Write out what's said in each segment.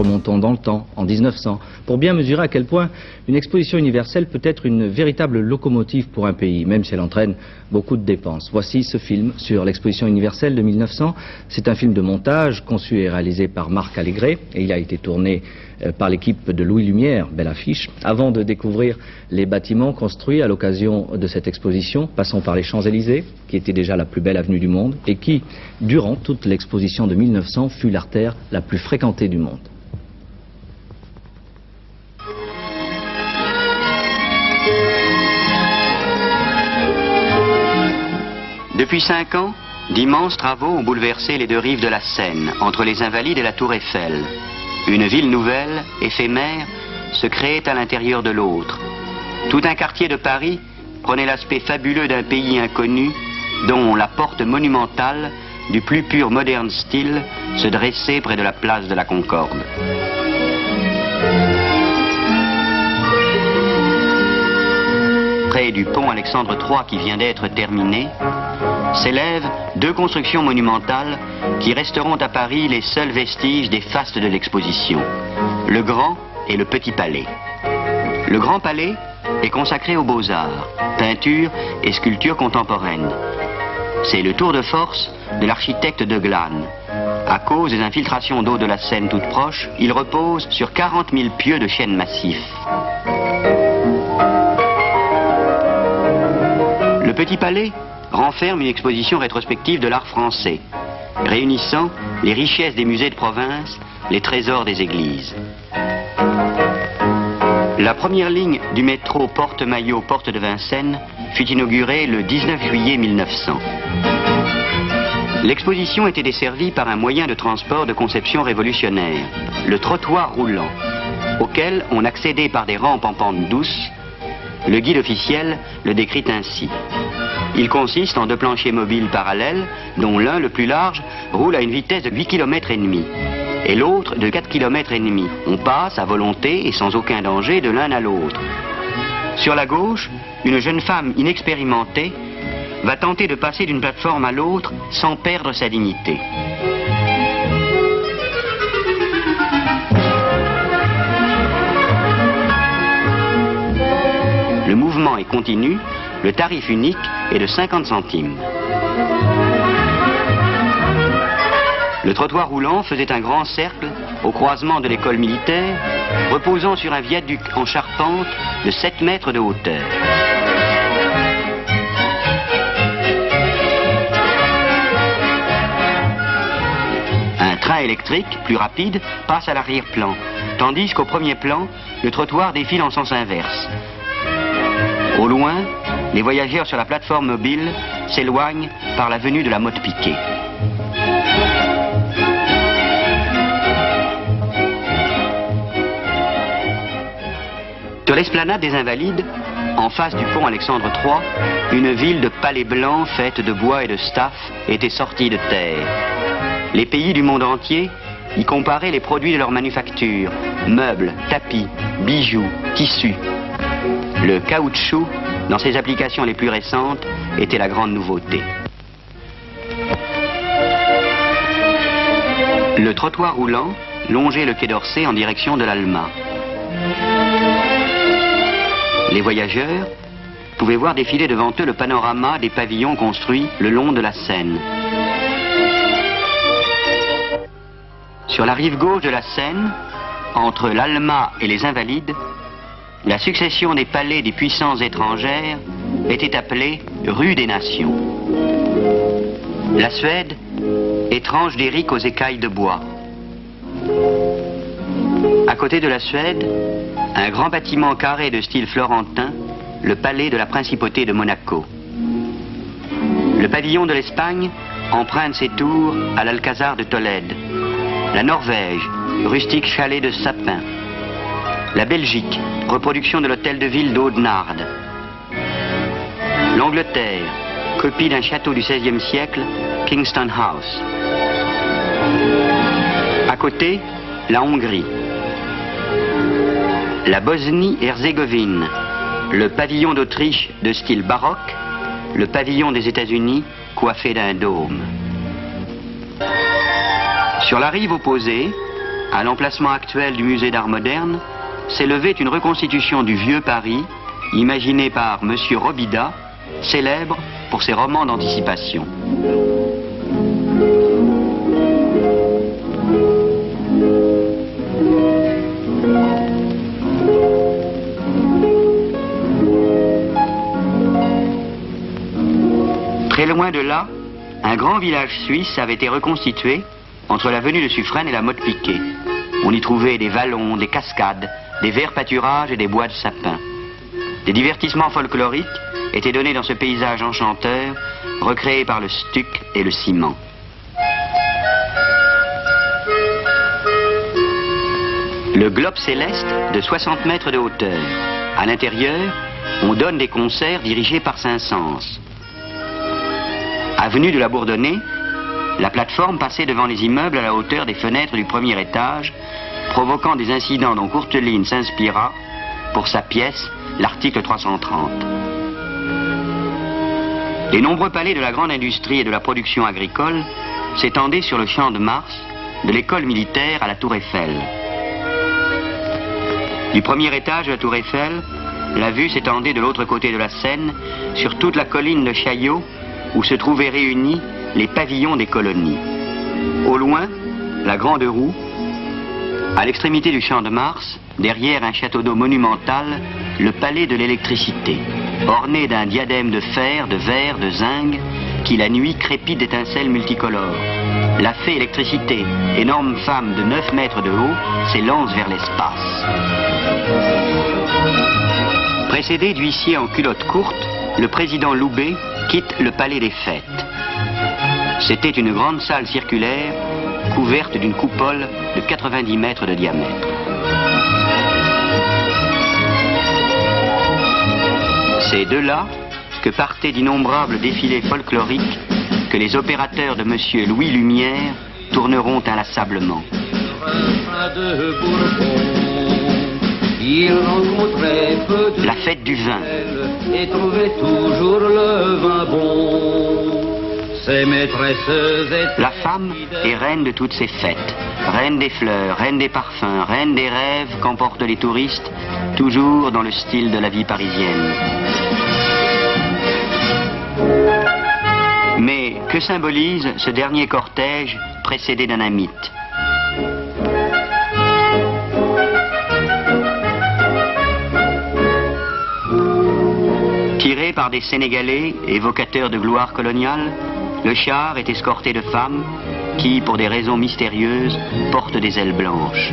remontons dans le temps, en 1900, pour bien mesurer à quel point une exposition universelle peut être une véritable locomotive pour un pays, même si elle entraîne beaucoup de dépenses. Voici ce film sur l'exposition universelle de 1900. C'est un film de montage conçu et réalisé par Marc Allégret, et il a été tourné par l'équipe de Louis Lumière, belle affiche. Avant de découvrir les bâtiments construits à l'occasion de cette exposition, passons par les Champs-Élysées, qui était déjà la plus belle avenue du monde, et qui, durant toute l'exposition de 1900, fut l'artère la plus fréquentée du monde. Depuis 5 ans, d'immenses travaux ont bouleversé les deux rives de la Seine, entre les Invalides et la Tour Eiffel. Une ville nouvelle, éphémère, se créait à l'intérieur de l'autre. Tout un quartier de Paris prenait l'aspect fabuleux d'un pays inconnu, dont la porte monumentale, du plus pur moderne style, se dressait près de la place de la Concorde. Près du pont Alexandre III qui vient d'être terminé, s'élèvent 2 constructions monumentales qui resteront à Paris les seuls vestiges des fastes de l'exposition, le Grand et le Petit Palais. Le Grand Palais est consacré aux beaux-arts, peinture et sculpture contemporaine. C'est le tour de force de l'architecte de Glane. À cause des infiltrations d'eau de la Seine toute proche, il repose sur 40 000 pieux de chêne massif. Le Petit Palais renferme une exposition rétrospective de l'art français, réunissant les richesses des musées de province, les trésors des églises. La première ligne du métro Porte-Maillot-Porte de Vincennes fut inaugurée le 19 juillet 1900. L'exposition était desservie par un moyen de transport de conception révolutionnaire, le trottoir roulant, auquel on accédait par des rampes en pente douce. Le guide officiel le décrit ainsi. Il consiste en 2 planchers mobiles parallèles, dont l'un, le plus large, roule à une vitesse de 8 km et demi, et l'autre de 4 km et demi. On passe à volonté et sans aucun danger de l'un à l'autre. Sur la gauche, une jeune femme inexpérimentée va tenter de passer d'une plateforme à l'autre sans perdre sa dignité. Le mouvement est continu, le tarif unique est de 50 centimes. Le trottoir roulant faisait un grand cercle au croisement de l'école militaire, reposant sur un viaduc en charpente de 7 mètres de hauteur. Un train électrique, plus rapide, passe à l'arrière-plan, tandis qu'au premier plan, le trottoir défile en sens inverse. Au loin, les voyageurs sur la plateforme mobile s'éloignent par la venue de la motte piquée. Sur l'esplanade des Invalides, en face du pont Alexandre III, une ville de palais blancs faite de bois et de staff était sortie de terre. Les pays du monde entier y comparaient les produits de leur manufacture, meubles, tapis, bijoux, tissus. Le caoutchouc, dans ses applications les plus récentes, était la grande nouveauté. Le trottoir roulant longeait le quai d'Orsay en direction de l'Alma. Les voyageurs pouvaient voir défiler devant eux le panorama des pavillons construits le long de la Seine. Sur la rive gauche de la Seine, entre l'Alma et les Invalides, la succession des palais des puissances étrangères était appelée rue des Nations. La Suède, étrange d'Éric aux écailles de bois. À côté de la Suède, un grand bâtiment carré de style florentin, le palais de la principauté de Monaco. Le pavillon de l'Espagne emprunte ses tours à l'Alcazar de Tolède. La Norvège, rustique chalet de sapin. La Belgique, reproduction de l'hôtel de ville d'Audenarde. L'Angleterre, copie d'un château du XVIe siècle, Kingston House. À côté, la Hongrie. La Bosnie-Herzégovine, le pavillon d'Autriche de style baroque, le pavillon des États-Unis coiffé d'un dôme. Sur la rive opposée, à l'emplacement actuel du musée d'art moderne, s'élevait une reconstitution du vieux Paris, imaginée par M. Robida, célèbre pour ses romans d'anticipation. Très loin de là, un grand village suisse avait été reconstitué entre l'avenue de Suffren et la Motte Piquet. On y trouvait des vallons, des cascades, des verts pâturages et des bois de sapins. Des divertissements folkloriques étaient donnés dans ce paysage enchanteur, recréé par le stuc et le ciment. Le globe céleste de 60 mètres de hauteur. À l'intérieur, on donne des concerts dirigés par Saint-Saëns. Avenue de la Bourdonnais, la plateforme passait devant les immeubles à la hauteur des fenêtres du premier étage, provoquant des incidents dont Courteline s'inspira pour sa pièce, l'article 330. Les nombreux palais de la grande industrie et de la production agricole s'étendaient sur le champ de Mars, de l'école militaire à la Tour Eiffel. Du premier étage de la Tour Eiffel, la vue s'étendait de l'autre côté de la Seine, sur toute la colline de Chaillot, où se trouvaient réunis les pavillons des colonies. Au loin, la Grande Roue. À l'extrémité du champ de Mars, derrière un château d'eau monumental, le palais de l'électricité, orné d'un diadème de fer, de verre, de zinc, qui la nuit crépite d'étincelles multicolores. La fée électricité, énorme femme de 9 mètres de haut, s'élance vers l'espace. Précédé d'huissier en culotte courte, le président Loubet quitte le palais des fêtes. C'était une grande salle circulaire couverte d'une coupole de 90 mètres de diamètre. C'est de là que partaient d'innombrables défilés folkloriques que les opérateurs de M. Louis Lumière tourneront inlassablement. La fête du vin. Et trouvait toujours le vin bon. Ses maîtresses étaient... La femme est reine de toutes ces fêtes. Reine des fleurs, reine des parfums, reine des rêves qu'emportent les touristes, toujours dans le style de la vie parisienne. Mais que symbolise ce dernier cortège précédé d'un mythe? Tiré par des Sénégalais, évocateurs de gloire coloniale, le char est escorté de femmes qui, pour des raisons mystérieuses, portent des ailes blanches.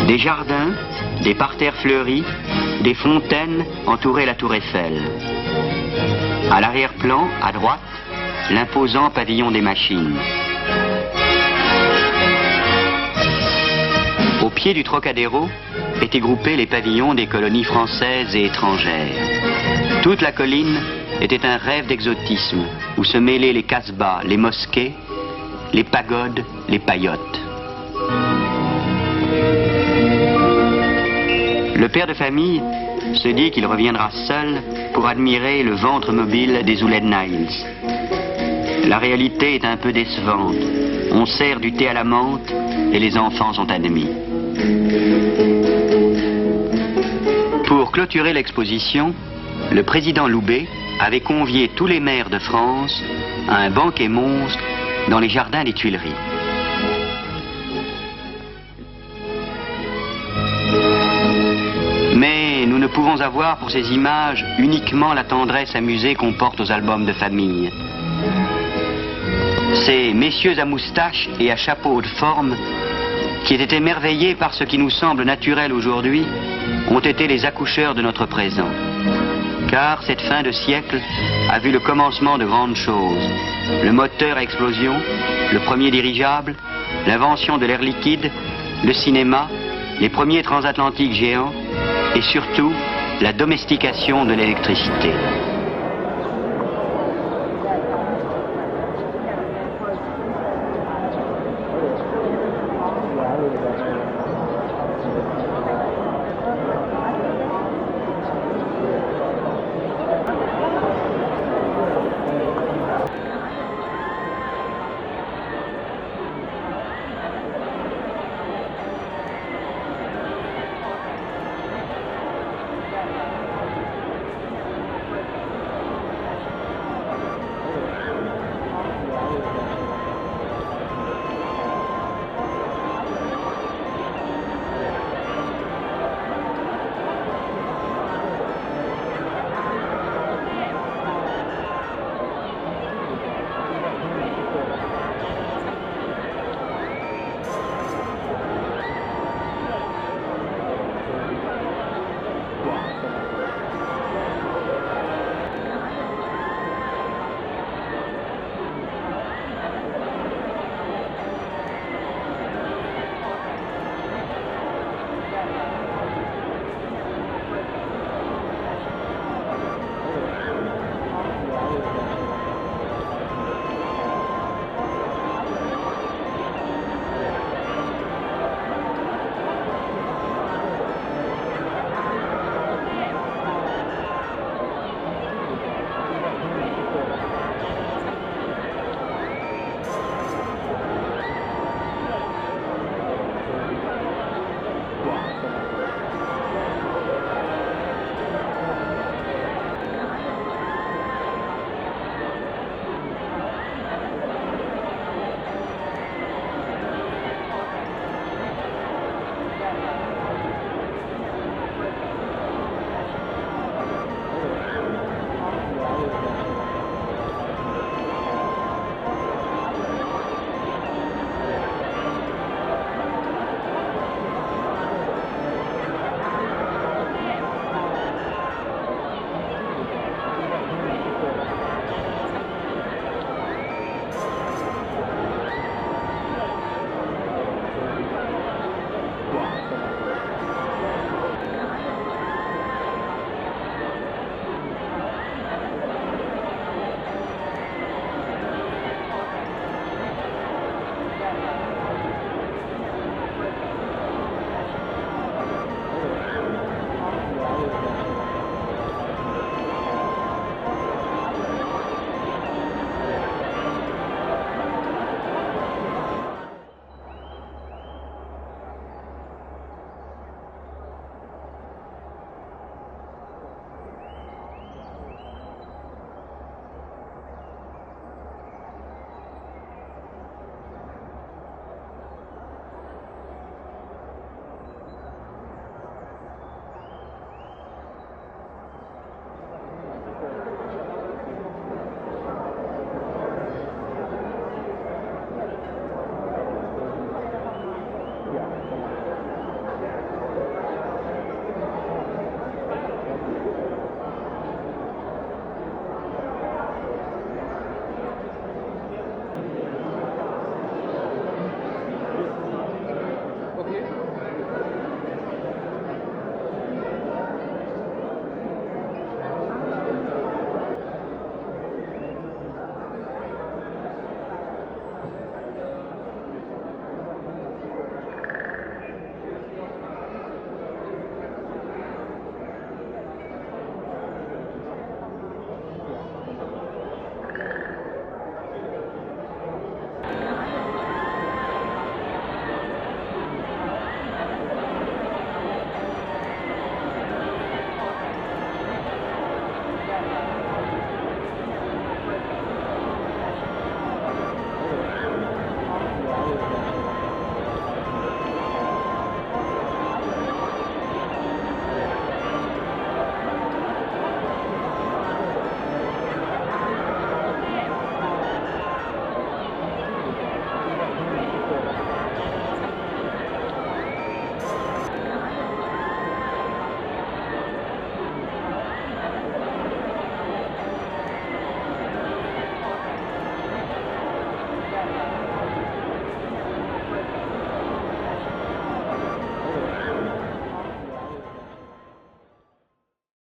Des jardins, des parterres fleuris, des fontaines entouraient la tour Eiffel. À l'arrière-plan, à droite, l'imposant pavillon des machines. Au pied du Trocadéro étaient groupés les pavillons des colonies françaises et étrangères. Toute la colline était un rêve d'exotisme où se mêlaient les casbahs, les mosquées, les pagodes, les paillotes. Le père de famille se dit qu'il reviendra seul pour admirer le ventre mobile des Ouled Niles. La réalité est un peu décevante. On sert du thé à la menthe et les enfants sont admis. Pour clôturer l'exposition, le président Loubet avait convié tous les maires de France à un banquet monstre dans les jardins des Tuileries. Mais nous ne pouvons avoir pour ces images uniquement la tendresse amusée qu'on porte aux albums de famille. Ces messieurs à moustache et à chapeau de forme, qui étaient émerveillés par ce qui nous semble naturel aujourd'hui, ont été les accoucheurs de notre présent. Car cette fin de siècle a vu le commencement de grandes choses. Le moteur à explosion, le premier dirigeable, l'invention de l'air liquide, le cinéma, les premiers transatlantiques géants et surtout la domestication de l'électricité.